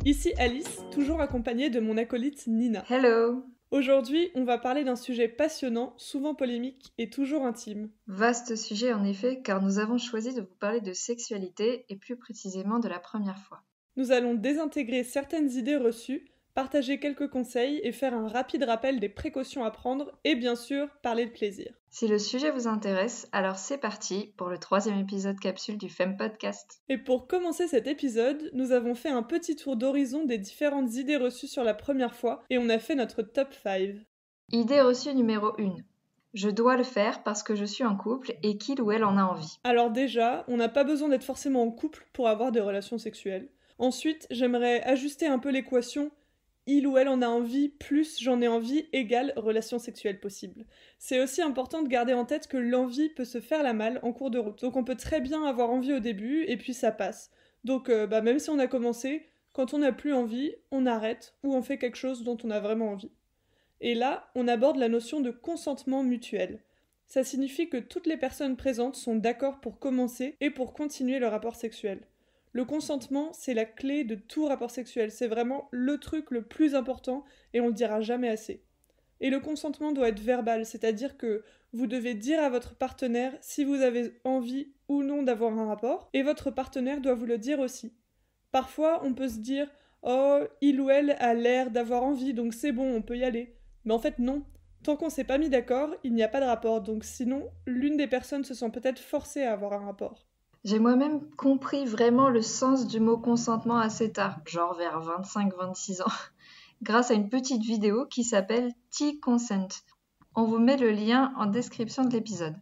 Ici Alice, toujours accompagnée de mon acolyte Nina. Hello! Aujourd'hui, on va parler d'un sujet passionnant, souvent polémique et toujours intime. Vaste sujet en effet, car nous avons choisi de vous parler de sexualité et plus précisément de la première fois. Nous allons désintégrer certaines idées reçues, partager quelques conseils et faire un rapide rappel des précautions à prendre et bien sûr parler de plaisir. Si le sujet vous intéresse, alors c'est parti pour le 3e épisode capsule du Femme Podcast. Et pour commencer cet épisode, nous avons fait un petit tour d'horizon des différentes idées reçues sur la première fois et on a fait notre top 5. Idée reçue numéro 1. Je dois le faire parce que je suis en couple et qu'il ou elle en a envie. Alors déjà, on n'a pas besoin d'être forcément en couple pour avoir des relations sexuelles. Ensuite, j'aimerais ajuster un peu l'équation il ou elle en a envie plus j'en ai envie égale relation sexuelle possible. C'est aussi important de garder en tête que l'envie peut se faire la malle en cours de route. Donc on peut très bien avoir envie au début et puis ça passe. Donc même si on a commencé, quand on n'a plus envie, on arrête ou on fait quelque chose dont on a vraiment envie. Et là, on aborde la notion de consentement mutuel. Ça signifie que toutes les personnes présentes sont d'accord pour commencer et pour continuer le rapport sexuel. Le consentement, c'est la clé de tout rapport sexuel. C'est vraiment le truc le plus important et on le dira jamais assez. Et le consentement doit être verbal, c'est-à-dire que vous devez dire à votre partenaire si vous avez envie ou non d'avoir un rapport, et votre partenaire doit vous le dire aussi. Parfois, on peut se dire « Oh, il ou elle a l'air d'avoir envie, donc c'est bon, on peut y aller ». Mais en fait, non. Tant qu'on s'est pas mis d'accord, il n'y a pas de rapport, donc sinon, l'une des personnes se sent peut-être forcée à avoir un rapport. J'ai moi-même compris vraiment le sens du mot consentement assez tard, genre vers 25-26 ans, grâce à une petite vidéo qui s'appelle T-Consent. On vous met le lien en description de l'épisode.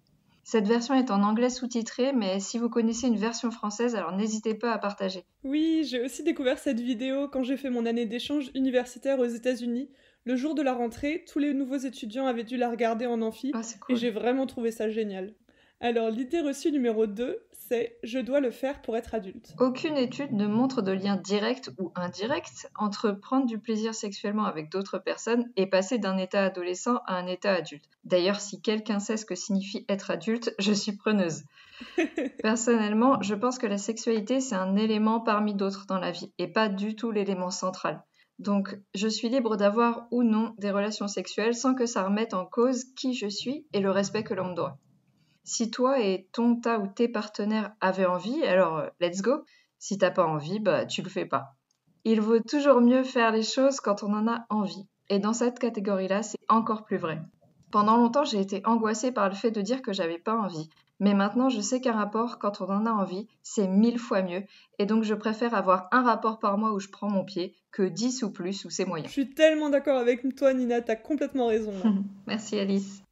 Cette version est en anglais sous-titré, mais si vous connaissez une version française, alors n'hésitez pas à partager. Oui, j'ai aussi découvert cette vidéo quand j'ai fait mon année d'échange universitaire aux États-Unis. Le jour de la rentrée, tous les nouveaux étudiants avaient dû la regarder en amphi, Ah, c'est et cool. j'ai vraiment trouvé ça génial. Alors, l'idée reçue numéro 2, c'est « Je dois le faire pour être adulte ». Aucune étude ne montre de lien direct ou indirect entre prendre du plaisir sexuellement avec d'autres personnes et passer d'un état adolescent à un état adulte. D'ailleurs, si quelqu'un sait ce que signifie être adulte, je suis preneuse. Personnellement, je pense que la sexualité, c'est un élément parmi d'autres dans la vie et pas du tout l'élément central. Donc, je suis libre d'avoir ou non des relations sexuelles sans que ça remette en cause qui je suis et le respect que l'on me doit. Si toi et ta ou tes partenaires avaient envie, alors let's go. Si t'as pas envie, bah tu le fais pas. Il vaut toujours mieux faire les choses quand on en a envie. Et dans cette catégorie-là, c'est encore plus vrai. Pendant longtemps, j'ai été angoissée par le fait de dire que j'avais pas envie. Mais maintenant, je sais qu'un rapport, quand on en a envie, c'est 1000 fois mieux. Et donc, je préfère avoir un rapport par mois où je prends mon pied que 10 ou plus où c'est moyen. Je suis tellement d'accord avec toi, Nina, t'as complètement raison. Là. Merci Alice.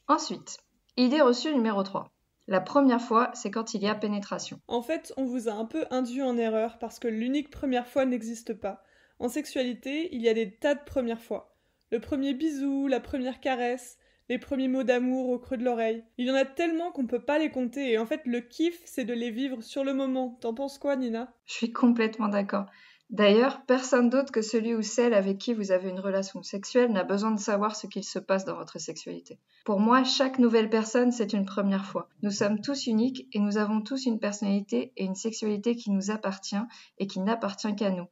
Ensuite, idée reçue numéro 3. La première fois, c'est quand il y a pénétration. En fait, on vous a un peu induit en erreur parce que l'unique première fois n'existe pas. En sexualité, il y a des tas de premières fois. Le premier bisou, la première caresse, les premiers mots d'amour au creux de l'oreille. Il y en a tellement qu'on peut pas les compter et en fait, le kiff, c'est de les vivre sur le moment. T'en penses quoi, Nina ? Je suis complètement d'accord. D'ailleurs, personne d'autre que celui ou celle avec qui vous avez une relation sexuelle n'a besoin de savoir ce qu'il se passe dans votre sexualité. Pour moi, chaque nouvelle personne, c'est une première fois. Nous sommes tous uniques et nous avons tous une personnalité et une sexualité qui nous appartient et qui n'appartient qu'à nous,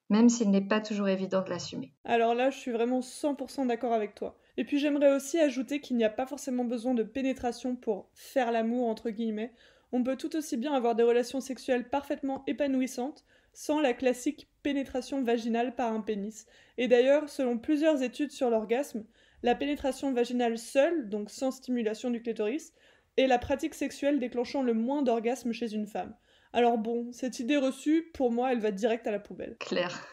même s'il n'est pas toujours évident de l'assumer. Alors là, je suis vraiment 100% d'accord avec toi. Et puis j'aimerais aussi ajouter qu'il n'y a pas forcément besoin de pénétration pour faire l'amour, entre guillemets. On peut tout aussi bien avoir des relations sexuelles parfaitement épanouissantes sans la classique pénétration vaginale par un pénis. Et d'ailleurs, selon plusieurs études sur l'orgasme, la pénétration vaginale seule, donc sans stimulation du clitoris, est la pratique sexuelle déclenchant le moins d'orgasmes chez une femme. Alors bon, cette idée reçue, pour moi, elle va direct à la poubelle. Claire.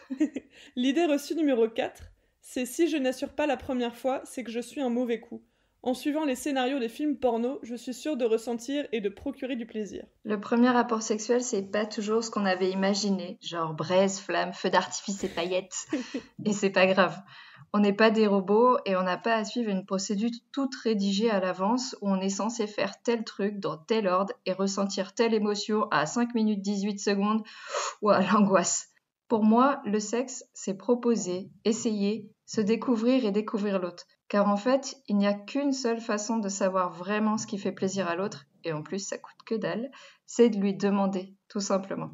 L'idée reçue numéro 4, c'est si je n'assure pas la première fois, c'est que je suis un mauvais coup. En suivant les scénarios des films porno, je suis sûre de ressentir et de procurer du plaisir. Le premier rapport sexuel, c'est pas toujours ce qu'on avait imaginé, genre braise, flamme, feu d'artifice et paillettes. Et c'est pas grave. On n'est pas des robots et on n'a pas à suivre une procédure toute rédigée à l'avance où on est censé faire tel truc dans tel ordre et ressentir telle émotion à 5 minutes 18 secondes ou à l'angoisse. Pour moi, le sexe, c'est proposer, essayer, se découvrir et découvrir l'autre. Car en fait, il n'y a qu'une seule façon de savoir vraiment ce qui fait plaisir à l'autre, et en plus ça coûte que dalle, c'est de lui demander, tout simplement.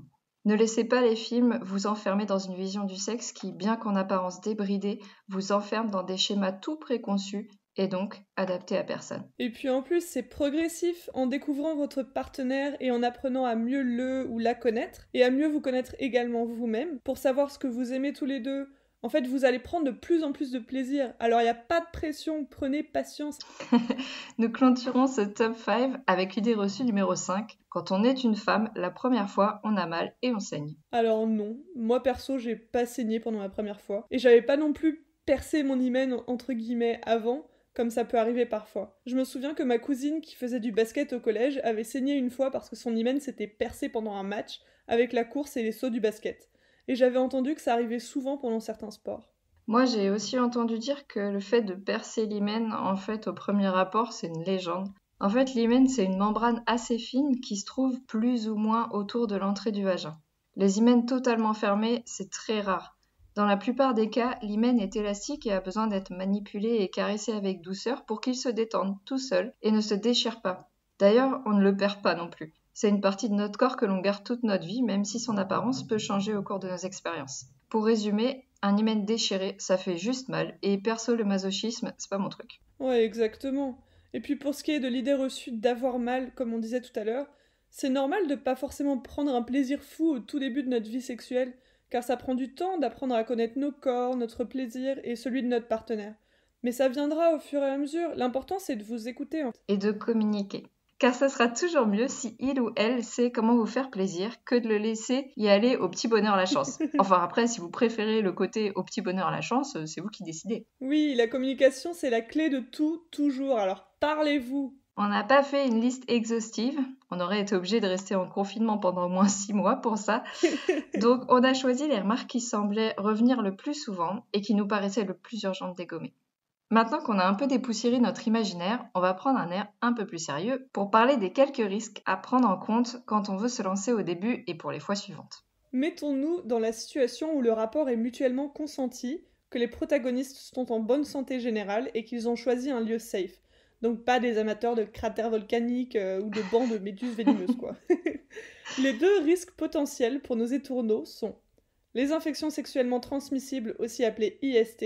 Ne laissez pas les films vous enfermer dans une vision du sexe qui, bien qu'en apparence débridée, vous enferme dans des schémas tout préconçus et donc adaptés à personne. Et puis en plus, c'est progressif en découvrant votre partenaire et en apprenant à mieux le ou la connaître, et à mieux vous connaître également vous-même, pour savoir ce que vous aimez tous les deux. En fait, vous allez prendre de plus en plus de plaisir. Alors, il n'y a pas de pression, prenez patience. Nous clôturons ce top 5 avec l'idée reçue numéro 5. Quand on est une femme, la première fois, on a mal et on saigne. Alors non, moi perso, j'ai pas saigné pendant ma première fois. Et j'avais pas non plus percé mon hymen, entre guillemets, avant, comme ça peut arriver parfois. Je me souviens que ma cousine qui faisait du basket au collège avait saigné une fois parce que son hymen s'était percé pendant un match avec la course et les sauts du basket. Et j'avais entendu que ça arrivait souvent pendant certains sports. Moi, j'ai aussi entendu dire que le fait de percer l'hymen, en fait, au premier rapport, c'est une légende. En fait, l'hymen, c'est une membrane assez fine qui se trouve plus ou moins autour de l'entrée du vagin. Les hymens totalement fermés, c'est très rare. Dans la plupart des cas, l'hymen est élastique et a besoin d'être manipulé et caressé avec douceur pour qu'il se détende tout seul et ne se déchire pas. D'ailleurs, on ne le perd pas non plus. C'est une partie de notre corps que l'on garde toute notre vie, même si son apparence peut changer au cours de nos expériences. Pour résumer, un hymen déchiré, ça fait juste mal, et perso le masochisme, c'est pas mon truc. Ouais, exactement. Et puis pour ce qui est de l'idée reçue d'avoir mal, comme on disait tout à l'heure, c'est normal de pas forcément prendre un plaisir fou au tout début de notre vie sexuelle, car ça prend du temps d'apprendre à connaître nos corps, notre plaisir et celui de notre partenaire. Mais ça viendra au fur et à mesure. L'important c'est de vous écouter. Et de communiquer. Car ça sera toujours mieux si il ou elle sait comment vous faire plaisir que de le laisser y aller au petit bonheur la chance. Enfin après, si vous préférez le côté au petit bonheur la chance, c'est vous qui décidez. Oui, la communication c'est la clé de tout, toujours. Alors parlez-vous. On n'a pas fait une liste exhaustive. On aurait été obligé de rester en confinement pendant au moins 6 mois pour ça. Donc on a choisi les remarques qui semblaient revenir le plus souvent et qui nous paraissaient le plus urgent de dégommer. Maintenant qu'on a un peu dépoussiéré notre imaginaire, on va prendre un air un peu plus sérieux pour parler des quelques risques à prendre en compte quand on veut se lancer au début et pour les fois suivantes. Mettons-nous dans la situation où le rapport est mutuellement consenti, que les protagonistes sont en bonne santé générale et qu'ils ont choisi un lieu safe. Donc pas des amateurs de cratères volcaniques ou de bancs de méduses venimeuses, quoi. Les deux risques potentiels pour nos étourneaux sont les infections sexuellement transmissibles, aussi appelées IST,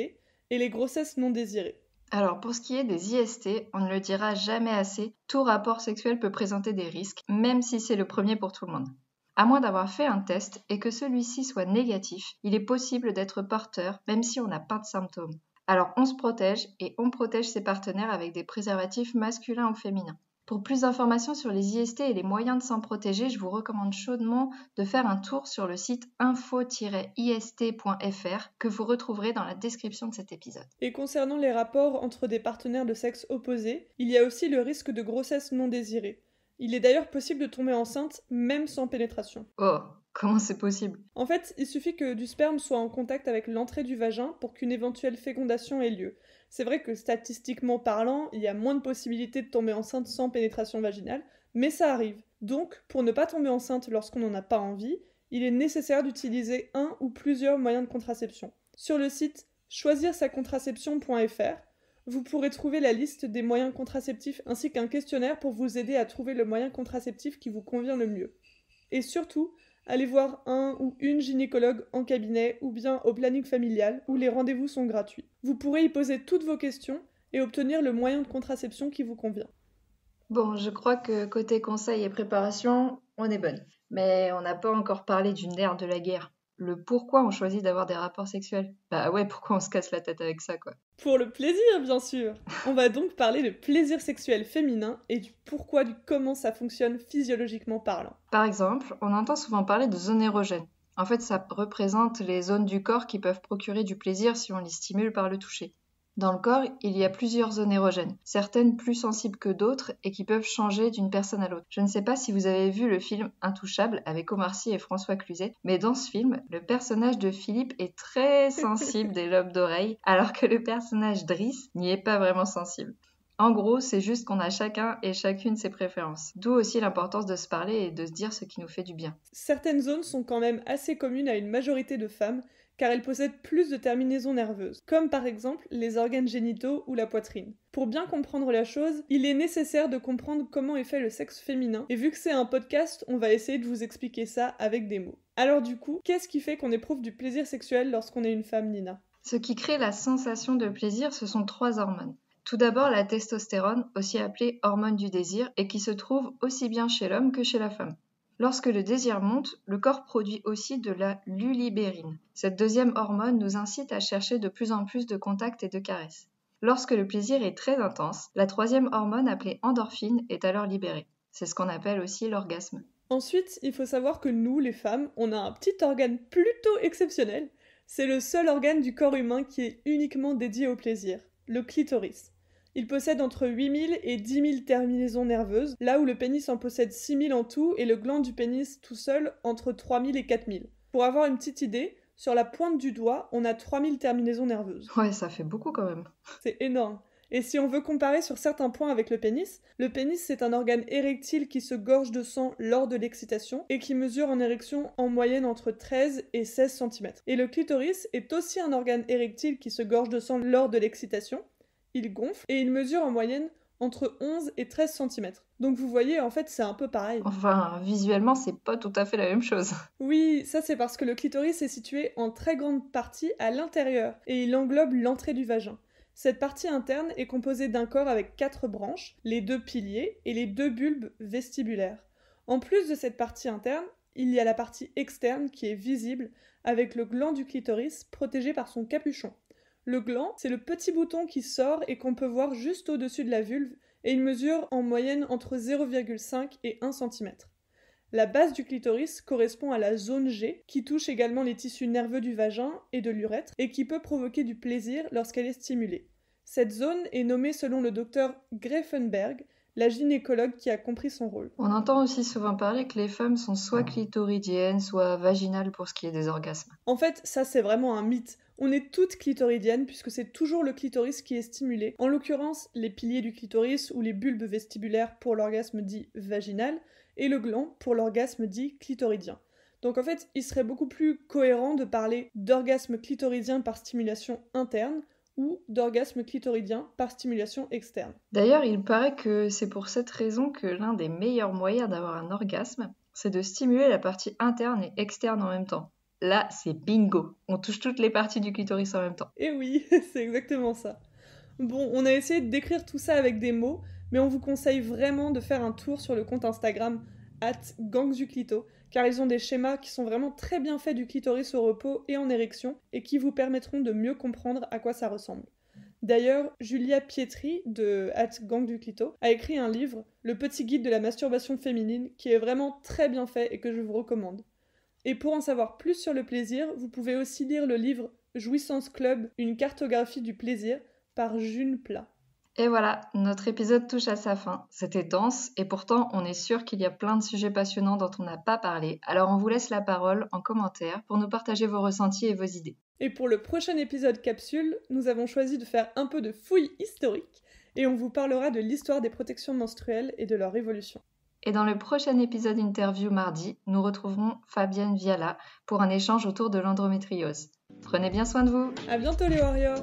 et les grossesses non désirées. Alors pour ce qui est des IST, on ne le dira jamais assez, tout rapport sexuel peut présenter des risques, même si c'est le premier pour tout le monde. À moins d'avoir fait un test et que celui-ci soit négatif, il est possible d'être porteur même si on n'a pas de symptômes. Alors on se protège et on protège ses partenaires avec des préservatifs masculins ou féminins. Pour plus d'informations sur les IST et les moyens de s'en protéger, je vous recommande chaudement de faire un tour sur le site info-ist.fr que vous retrouverez dans la description de cet épisode. Et concernant les rapports entre des partenaires de sexe opposé, il y a aussi le risque de grossesse non désirée. Il est d'ailleurs possible de tomber enceinte même sans pénétration. Oh, comment c'est possible? En fait, il suffit que du sperme soit en contact avec l'entrée du vagin pour qu'une éventuelle fécondation ait lieu. C'est vrai que statistiquement parlant, il y a moins de possibilités de tomber enceinte sans pénétration vaginale, mais ça arrive. Donc, pour ne pas tomber enceinte lorsqu'on n'en a pas envie, il est nécessaire d'utiliser un ou plusieurs moyens de contraception. Sur le site choisirsacontraception.fr, vous pourrez trouver la liste des moyens contraceptifs ainsi qu'un questionnaire pour vous aider à trouver le moyen contraceptif qui vous convient le mieux. Et surtout, allez voir un ou une gynécologue en cabinet ou bien au planning familial où les rendez-vous sont gratuits. Vous pourrez y poser toutes vos questions et obtenir le moyen de contraception qui vous convient. Bon, je crois que côté conseil et préparation, on est bonne. Mais on n'a pas encore parlé du nerf de la guerre. Le pourquoi on choisit d'avoir des rapports sexuels. Bah ouais, pourquoi on se casse la tête avec ça, quoi. Pour le plaisir, bien sûr. On va donc parler de plaisir sexuel féminin et du pourquoi, du comment ça fonctionne physiologiquement parlant. Par exemple, on entend souvent parler de zones érogènes. En fait, ça représente les zones du corps qui peuvent procurer du plaisir si on les stimule par le toucher. Dans le corps, il y a plusieurs zones érogènes, certaines plus sensibles que d'autres et qui peuvent changer d'une personne à l'autre. Je ne sais pas si vous avez vu le film Intouchable avec Omar Sy et François Cluzet, mais dans ce film, le personnage de Philippe est très sensible des lobes d'oreille, alors que le personnage Driss n'y est pas vraiment sensible. En gros, c'est juste qu'on a chacun et chacune ses préférences. D'où aussi l'importance de se parler et de se dire ce qui nous fait du bien. Certaines zones sont quand même assez communes à une majorité de femmes car elles possèdent plus de terminaisons nerveuses, comme par exemple les organes génitaux ou la poitrine. Pour bien comprendre la chose, il est nécessaire de comprendre comment est fait le sexe féminin, et vu que c'est un podcast, on va essayer de vous expliquer ça avec des mots. Alors du coup, qu'est-ce qui fait qu'on éprouve du plaisir sexuel lorsqu'on est une femme, Nina ? Ce qui crée la sensation de plaisir, ce sont 3 hormones. Tout d'abord, la testostérone, aussi appelée hormone du désir, et qui se trouve aussi bien chez l'homme que chez la femme. Lorsque le désir monte, le corps produit aussi de la lulibérine. Cette deuxième hormone nous incite à chercher de plus en plus de contacts et de caresses. Lorsque le plaisir est très intense, la troisième hormone appelée endorphine est alors libérée. C'est ce qu'on appelle aussi l'orgasme. Ensuite, il faut savoir que nous, les femmes, on a un petit organe plutôt exceptionnel. C'est le seul organe du corps humain qui est uniquement dédié au plaisir, le clitoris. Il possède entre 8000 et 10 000 terminaisons nerveuses, là où le pénis en possède 6000 en tout et le gland du pénis tout seul entre 3000 et 4000. Pour avoir une petite idée, sur la pointe du doigt, on a 3000 terminaisons nerveuses. Ouais, ça fait beaucoup quand même. C'est énorme. Et si on veut comparer sur certains points avec le pénis c'est un organe érectile qui se gorge de sang lors de l'excitation et qui mesure en érection en moyenne entre 13 et 16 cm. Et le clitoris est aussi un organe érectile qui se gorge de sang lors de l'excitation. Il gonfle et il mesure en moyenne entre 11 et 13 cm. Donc vous voyez, en fait, c'est un peu pareil. Enfin, visuellement, c'est pas tout à fait la même chose. Oui, ça c'est parce que le clitoris est situé en très grande partie à l'intérieur et il englobe l'entrée du vagin. Cette partie interne est composée d'un corps avec 4 branches, les 2 piliers et les 2 bulbes vestibulaires. En plus de cette partie interne, il y a la partie externe qui est visible avec le gland du clitoris protégé par son capuchon. Le gland, c'est le petit bouton qui sort et qu'on peut voir juste au-dessus de la vulve et il mesure en moyenne entre 0,5 et 1 cm. La base du clitoris correspond à la zone G qui touche également les tissus nerveux du vagin et de l'urètre et qui peut provoquer du plaisir lorsqu'elle est stimulée. Cette zone est nommée selon le docteur Greffenberg, la gynécologue qui a compris son rôle. On entend aussi souvent parler que les femmes sont soit clitoridiennes, soit vaginales pour ce qui est des orgasmes. En fait, ça c'est vraiment un mythe. On est toutes clitoridiennes puisque c'est toujours le clitoris qui est stimulé. En l'occurrence, les piliers du clitoris ou les bulbes vestibulaires pour l'orgasme dit vaginal et le gland pour l'orgasme dit clitoridien. Donc en fait, il serait beaucoup plus cohérent de parler d'orgasme clitoridien par stimulation interne ou d'orgasme clitoridien par stimulation externe. D'ailleurs, il paraît que c'est pour cette raison que l'un des meilleurs moyens d'avoir un orgasme, c'est de stimuler la partie interne et externe en même temps. Là, c'est bingo. On touche toutes les parties du clitoris en même temps. Et oui, c'est exactement ça. Bon, on a essayé de décrire tout ça avec des mots, mais on vous conseille vraiment de faire un tour sur le compte Instagram @gangsduclito, car ils ont des schémas qui sont vraiment très bien faits du clitoris au repos et en érection, et qui vous permettront de mieux comprendre à quoi ça ressemble. D'ailleurs, Julia Pietri de @gangsduclito a écrit un livre, Le petit guide de la masturbation féminine, qui est vraiment très bien fait et que je vous recommande. Et pour en savoir plus sur le plaisir, vous pouvez aussi lire le livre Jouissance Club, une cartographie du plaisir par June Plat. Et voilà, notre épisode touche à sa fin. C'était dense et pourtant on est sûr qu'il y a plein de sujets passionnants dont on n'a pas parlé. Alors on vous laisse la parole en commentaire pour nous partager vos ressentis et vos idées. Et pour le prochain épisode capsule, nous avons choisi de faire un peu de fouille historique et on vous parlera de l'histoire des protections menstruelles et de leur évolution. Et dans le prochain épisode interview mardi, nous retrouverons Fabienne Viala pour un échange autour de l'endométriose. Prenez bien soin de vous. À bientôt les warriors.